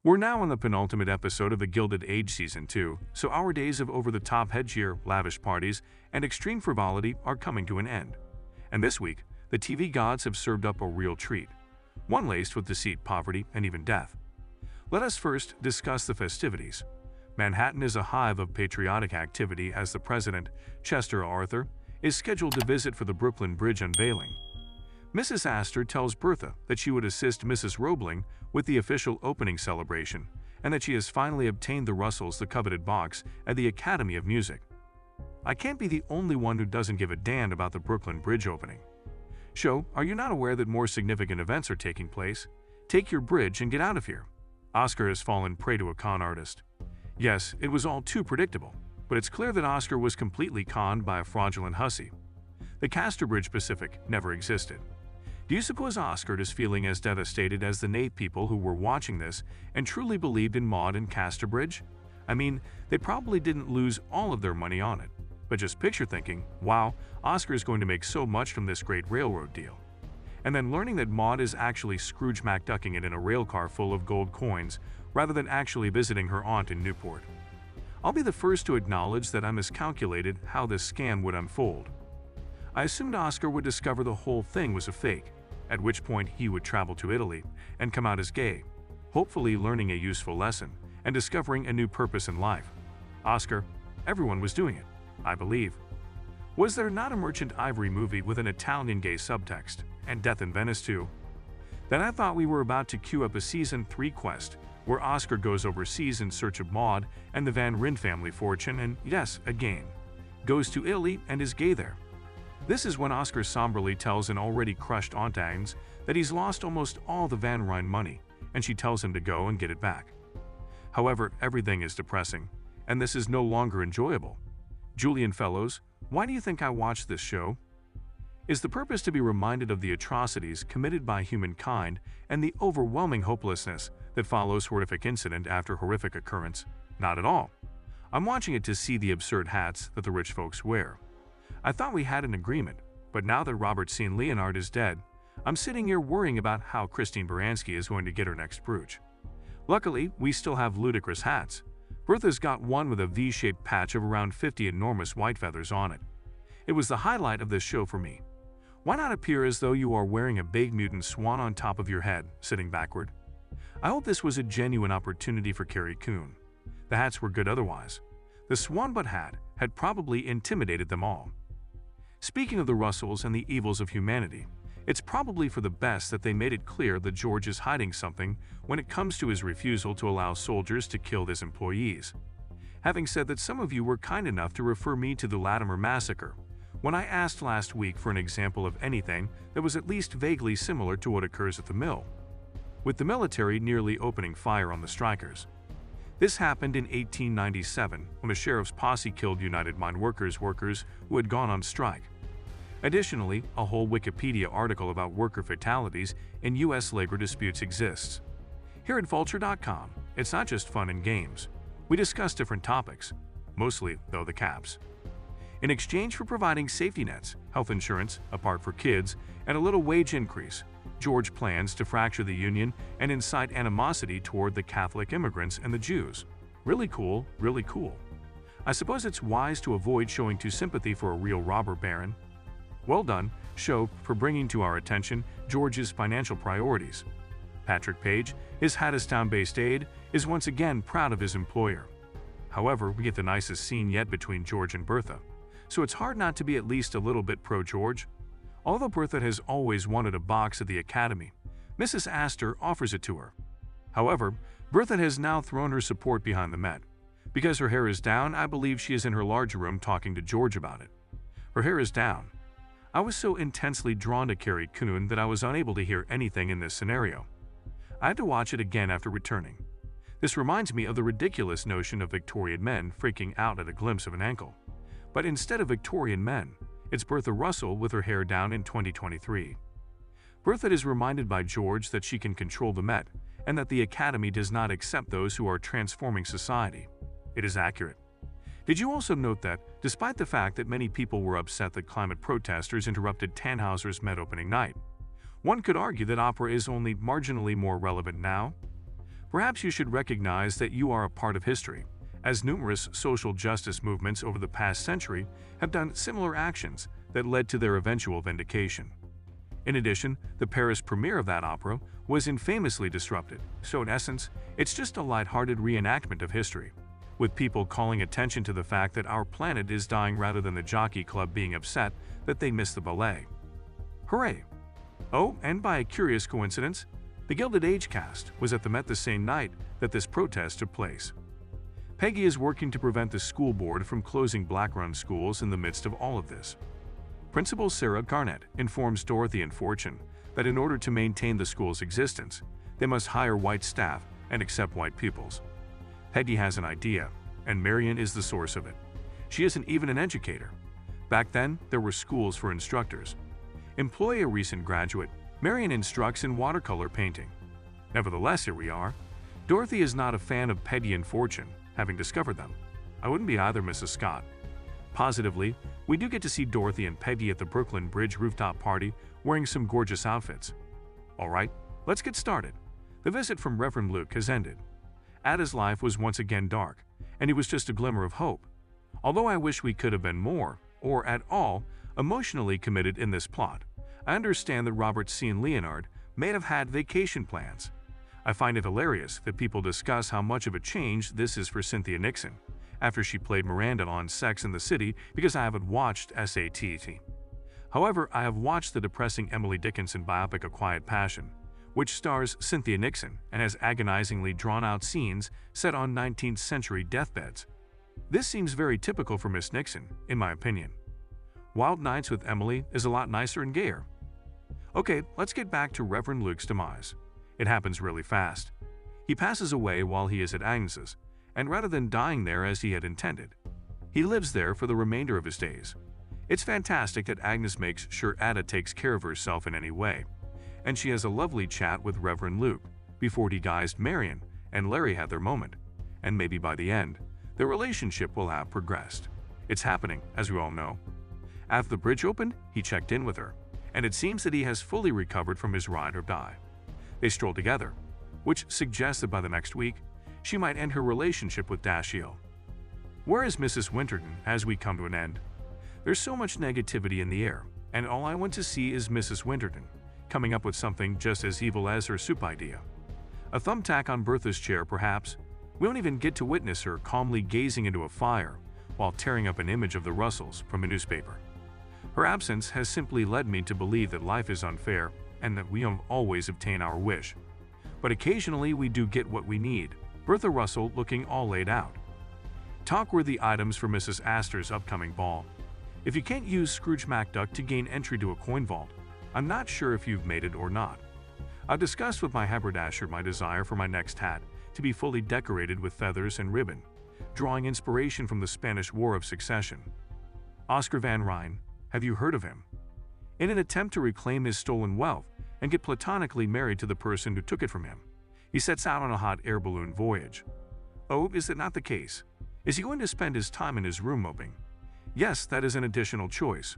We're now on the penultimate episode of the Gilded Age Season 2, so our days of over-the-top headgear, lavish parties, and extreme frivolity are coming to an end. And this week, the TV gods have served up a real treat, one laced with deceit, poverty, and even death. Let us first discuss the festivities. Manhattan is a hive of patriotic activity as the president, Chester Arthur, is scheduled to visit for the Brooklyn Bridge unveiling. Mrs. Astor tells Bertha that she would assist Mrs. Roebling with the official opening celebration and that she has finally obtained the Russells the coveted box at the Academy of Music. I can't be the only one who doesn't give a damn about the Brooklyn Bridge opening. Show, are you not aware that more significant events are taking place? Take your bridge and get out of here. Oscar has fallen prey to a con artist. Yes, it was all too predictable, but it's clear that Oscar was completely conned by a fraudulent hussy. The Casterbridge Pacific never existed. Do you suppose Oscar is feeling as devastated as the Nate people who were watching this and truly believed in Maud and Casterbridge? I mean, they probably didn't lose all of their money on it, but just picture thinking, wow, Oscar is going to make so much from this great railroad deal. And then learning that Maud is actually Scrooge McDucking it in a railcar full of gold coins rather than actually visiting her aunt in Newport. I'll be the first to acknowledge that I miscalculated how this scam would unfold. I assumed Oscar would discover the whole thing was a fake, at which point he would travel to Italy and come out as gay, hopefully learning a useful lesson and discovering a new purpose in life. Oscar, everyone was doing it, I believe. Was there not a Merchant Ivory movie with an Italian gay subtext, and Death in Venice too? Then I thought we were about to queue up a Season 3 quest, where Oscar goes overseas in search of Maud and the Van Ryn family fortune and, yes, again, goes to Italy and is gay there. This is when Oscar somberly tells an already crushed Aunt Agnes that he's lost almost all the Van Ryn money, and she tells him to go and get it back. However, everything is depressing, and this is no longer enjoyable. Julian Fellows, why do you think I watched this show? Is the purpose to be reminded of the atrocities committed by humankind and the overwhelming hopelessness that follows horrific incident after horrific occurrence? Not at all. I'm watching it to see the absurd hats that the rich folks wear. I thought we had an agreement, but now that Robert St. Leonard is dead, I'm sitting here worrying about how Christine Baranski is going to get her next brooch. Luckily, we still have ludicrous hats. Bertha's got one with a V-shaped patch of around 50 enormous white feathers on it. It was the highlight of this show for me. Why not appear as though you are wearing a big mutant swan on top of your head, sitting backward? I hope this was a genuine opportunity for Carrie Coon. The hats were good otherwise. The swan butt hat had probably intimidated them all. Speaking of the Russells and the evils of humanity, it's probably for the best that they made it clear that George is hiding something when it comes to his refusal to allow soldiers to kill his employees. Having said that, some of you were kind enough to refer me to the Latimer Massacre when I asked last week for an example of anything that was at least vaguely similar to what occurs at the mill, with the military nearly opening fire on the strikers. This happened in 1897 when a sheriff's posse killed United Mine Workers who had gone on strike. Additionally, a whole Wikipedia article about worker fatalities in U.S. labor disputes exists. Here at Vulture.com, it's not just fun and games. We discuss different topics, mostly, though, the caps. In exchange for providing safety nets, health insurance, a part for kids, and a little wage increase, George plans to fracture the Union and incite animosity toward the Catholic immigrants and the Jews. Really cool, really cool. I suppose it's wise to avoid showing too sympathy for a real robber baron. Well done, show, for bringing to our attention George's financial priorities. Patrick Page, his Hattistown-based aide, is once again proud of his employer. However, we get the nicest scene yet between George and Bertha, so it's hard not to be at least a little bit pro-George. Although Bertha has always wanted a box at the Academy, Mrs. Astor offers it to her. However, Bertha has now thrown her support behind the Met. Because her hair is down, I believe she is in her large room talking to George about it. Her hair is down. I was so intensely drawn to Carrie Coon that I was unable to hear anything in this scenario. I had to watch it again after returning. This reminds me of the ridiculous notion of Victorian men freaking out at a glimpse of an ankle. But instead of Victorian men, it's Bertha Russell with her hair down in 2023. Bertha is reminded by George that she can control the Met and that the Academy does not accept those who are transforming society. It is accurate. Did you also note that, despite the fact that many people were upset that climate protesters interrupted Tannhauser's Met opening night, one could argue that opera is only marginally more relevant now? Perhaps you should recognize that you are a part of history, as numerous social justice movements over the past century have done similar actions that led to their eventual vindication. In addition, the Paris premiere of that opera was infamously disrupted, so in essence, it's just a lighthearted reenactment of history, with people calling attention to the fact that our planet is dying rather than the jockey club being upset that they missed the ballet. Hooray! Oh, and by a curious coincidence, the Gilded Age cast was at the Met the same night that this protest took place. Peggy is working to prevent the school board from closing black-run schools in the midst of all of this. Principal Sarah Garnett informs Dorothy and Fortune that in order to maintain the school's existence, they must hire white staff and accept white pupils. Peggy has an idea, and Marion is the source of it. She isn't even an educator. Back then, there were schools for instructors. Employ a recent graduate, Marion instructs in watercolor painting. Nevertheless, here we are. Dorothy is not a fan of Peggy and Fortune, having discovered them. I wouldn't be either, Mrs. Scott. Positively, we do get to see Dorothy and Peggy at the Brooklyn Bridge rooftop party wearing some gorgeous outfits. Alright, let's get started. The visit from Reverend Luke has ended. Ada's life was once again dark, and he was just a glimmer of hope. Although I wish we could have been more, or at all, emotionally committed in this plot, I understand that Robert C. and Leonard may have had vacation plans. I find it hilarious that people discuss how much of a change this is for Cynthia Nixon, after she played Miranda on Sex and the City, because I haven't watched SATT. However, I have watched the depressing Emily Dickinson biopic A Quiet Passion, which stars Cynthia Nixon and has agonizingly drawn-out scenes set on 19th century deathbeds. This seems very typical for Miss Nixon, in my opinion. Wild Nights with Emily is a lot nicer and gayer. Okay, let's get back to Reverend Luke's demise. It happens really fast. He passes away while he is at Agnes's, and rather than dying there as he had intended, he lives there for the remainder of his days. It's fantastic that Agnes makes sure Ada takes care of herself in any way, and she has a lovely chat with Reverend Luke before he guised Marion and Larry had their moment, and maybe by the end, their relationship will have progressed. It's happening, as we all know. After the bridge opened, he checked in with her, and it seems that he has fully recovered from his ride or die. They stroll together, which suggests that by the next week, she might end her relationship with Dashiell. Where is Mrs. Winterton as we come to an end? There's so much negativity in the air, and all I want to see is Mrs. Winterton coming up with something just as evil as her soup idea. A thumbtack on Bertha's chair, perhaps. We don't even get to witness her calmly gazing into a fire while tearing up an image of the Russells from a newspaper. Her absence has simply led me to believe that life is unfair and that we don't always obtain our wish. But occasionally we do get what we need. Bertha Russell looking all laid out. Talk-worthy items for Mrs. Astor's upcoming ball. If you can't use Scrooge McDuck to gain entry to a coin vault, I'm not sure if you've made it or not. I've discussed with my haberdasher my desire for my next hat to be fully decorated with feathers and ribbon, drawing inspiration from the Spanish War of Succession. Oscar Van Ryn, have you heard of him? In an attempt to reclaim his stolen wealth and get platonically married to the person who took it from him, he sets out on a hot air balloon voyage. Oh, is that not the case? Is he going to spend his time in his room moping? Yes, that is an additional choice.